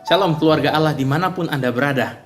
Shalom keluarga Allah dimanapun Anda berada.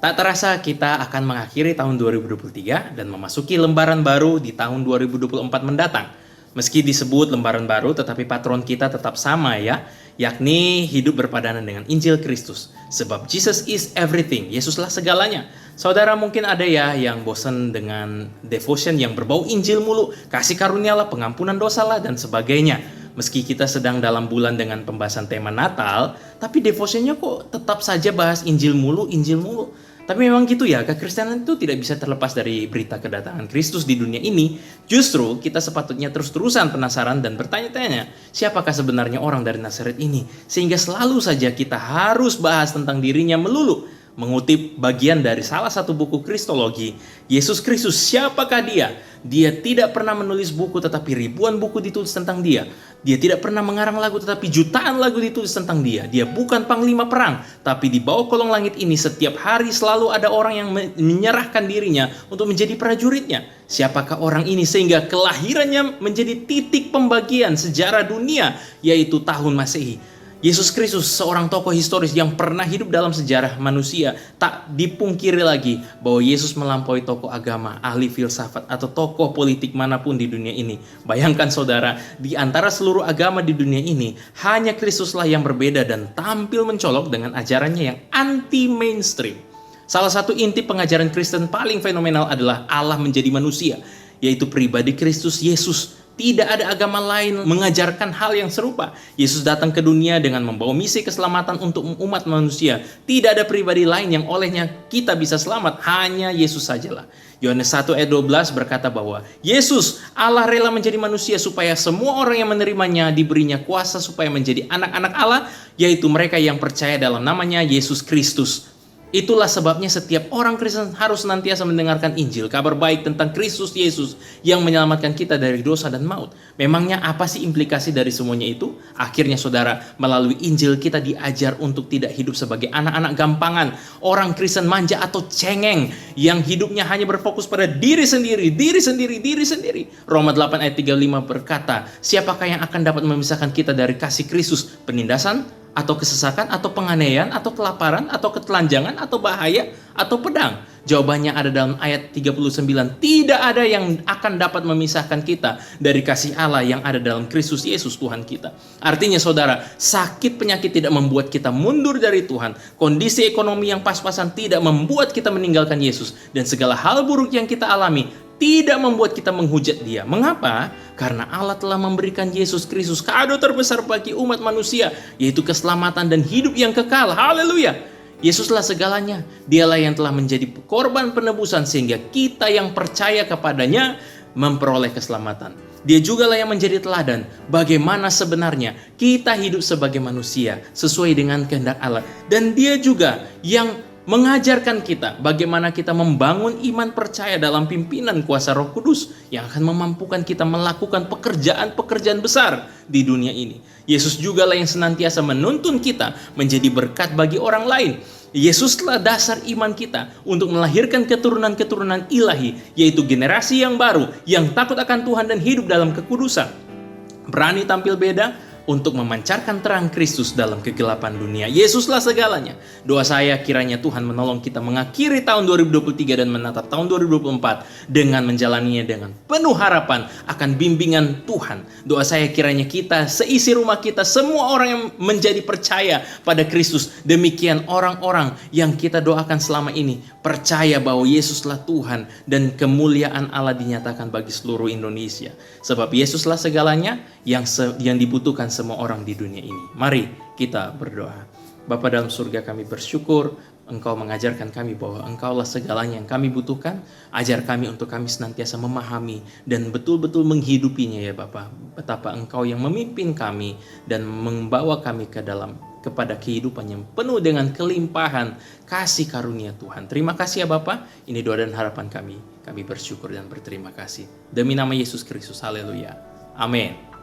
Tak terasa kita akan mengakhiri tahun 2023 dan memasuki lembaran baru di tahun 2024 mendatang. Meski disebut lembaran baru, tetapi patron kita tetap sama ya, yakni hidup berpadanan dengan Injil Kristus. Sebab Jesus is everything, Yesuslah segalanya. Saudara mungkin ada ya yang bosan dengan devotion yang berbau Injil mulu, kasih karunialah, pengampunan dosalah, dan sebagainya. Meski kita sedang dalam bulan dengan pembahasan tema Natal, tapi devotionnya kok tetap saja bahas Injil mulu, Injil mulu. Tapi memang gitu ya, kekristenan itu tidak bisa terlepas dari berita kedatangan Kristus di dunia ini. Justru kita sepatutnya terus-terusan penasaran dan bertanya-tanya, siapakah sebenarnya orang dari Nazaret ini? Sehingga selalu saja kita harus bahas tentang dirinya melulu. Mengutip bagian dari salah satu buku Kristologi, Yesus Kristus siapakah dia? Dia tidak pernah menulis buku tetapi ribuan buku ditulis tentang dia. Dia tidak pernah mengarang lagu tetapi jutaan lagu ditulis tentang dia. Dia bukan panglima perang, tapi di bawah kolong langit ini setiap hari selalu ada orang yang menyerahkan dirinya untuk menjadi prajuritnya. Siapakah orang ini sehingga kelahirannya menjadi titik pembagian sejarah dunia, yaitu tahun Masehi. Yesus Kristus seorang tokoh historis yang pernah hidup dalam sejarah manusia. Tak dipungkiri lagi bahwa Yesus melampaui tokoh agama, ahli filsafat, atau tokoh politik manapun di dunia ini. Bayangkan saudara, di antara seluruh agama di dunia ini, hanya Kristuslah yang berbeda dan tampil mencolok dengan ajarannya yang anti-mainstream. Salah satu inti pengajaran Kristen paling fenomenal adalah Allah menjadi manusia, yaitu pribadi Kristus Yesus. Tidak ada agama lain mengajarkan hal yang serupa. Yesus datang ke dunia dengan membawa misi keselamatan untuk umat manusia. Tidak ada pribadi lain yang olehnya kita bisa selamat. Hanya Yesus sajalah. Yohanes 1 ayat 12 berkata bahwa Yesus, Allah rela menjadi manusia supaya semua orang yang menerimanya diberinya kuasa supaya menjadi anak-anak Allah, yaitu mereka yang percaya dalam namanya Yesus Kristus. Itulah sebabnya setiap orang Kristen harus senantiasa mendengarkan Injil, kabar baik tentang Kristus Yesus yang menyelamatkan kita dari dosa dan maut. Memangnya apa sih implikasi dari semuanya itu? Akhirnya saudara, melalui Injil kita diajar untuk tidak hidup sebagai anak-anak gampangan, orang Kristen manja atau cengeng yang hidupnya hanya berfokus pada diri sendiri. Roma 8 ayat 35 berkata, siapakah yang akan dapat memisahkan kita dari kasih Kristus? Penindasan? Atau kesesakan, atau penganiayaan, atau kelaparan, atau ketelanjangan, atau bahaya, atau pedang? Jawabannya ada dalam ayat 39. Tidak ada yang akan dapat memisahkan kita dari kasih Allah yang ada dalam Kristus Yesus Tuhan kita. Artinya saudara, sakit penyakit tidak membuat kita mundur dari Tuhan. Kondisi ekonomi yang pas-pasan tidak membuat kita meninggalkan Yesus. Dan segala hal buruk yang kita alami tidak membuat kita menghujat Dia. Mengapa? Karena Allah telah memberikan Yesus Kristus kado terbesar bagi umat manusia, yaitu keselamatan dan hidup yang kekal. Haleluya! Yesuslah segalanya. Dialah yang telah menjadi korban penebusan sehingga kita yang percaya kepadanya memperoleh keselamatan. Dia jugalah yang menjadi teladan bagaimana sebenarnya kita hidup sebagai manusia sesuai dengan kehendak Allah. Dan Dia juga yang mengajarkan kita bagaimana kita membangun iman percaya dalam pimpinan kuasa Roh Kudus yang akan memampukan kita melakukan pekerjaan-pekerjaan besar di dunia ini. Yesus jugalah yang senantiasa menuntun kita menjadi berkat bagi orang lain. Yesuslah dasar iman kita untuk melahirkan keturunan-keturunan ilahi, yaitu generasi yang baru yang takut akan Tuhan dan hidup dalam kekudusan. Berani tampil beda untuk memancarkan terang Kristus dalam kegelapan dunia. Yesuslah segalanya. Doa saya kiranya Tuhan menolong kita mengakhiri tahun 2023 dan menatap tahun 2024 dengan menjalaninya dengan penuh harapan akan bimbingan Tuhan. Doa saya kiranya kita, seisi rumah kita, semua orang yang menjadi percaya pada Kristus. Demikian orang-orang yang kita doakan selama ini percaya bahwa Yesuslah Tuhan dan kemuliaan Allah dinyatakan bagi seluruh Indonesia. Sebab Yesuslah segalanya yang dibutuhkan semua orang di dunia ini. Mari kita berdoa. Bapa dalam surga, kami bersyukur Engkau mengajarkan kami bahwa Engkaulah segalanya yang kami butuhkan. Ajar kami untuk kami senantiasa memahami dan betul-betul menghidupinya ya Bapa. Betapa Engkau yang memimpin kami dan membawa kami kepada kehidupan yang penuh dengan kelimpahan kasih karunia Tuhan. Terima kasih ya Bapa. Ini doa dan harapan kami. Kami bersyukur dan berterima kasih. Demi nama Yesus Kristus. Haleluya. Amin.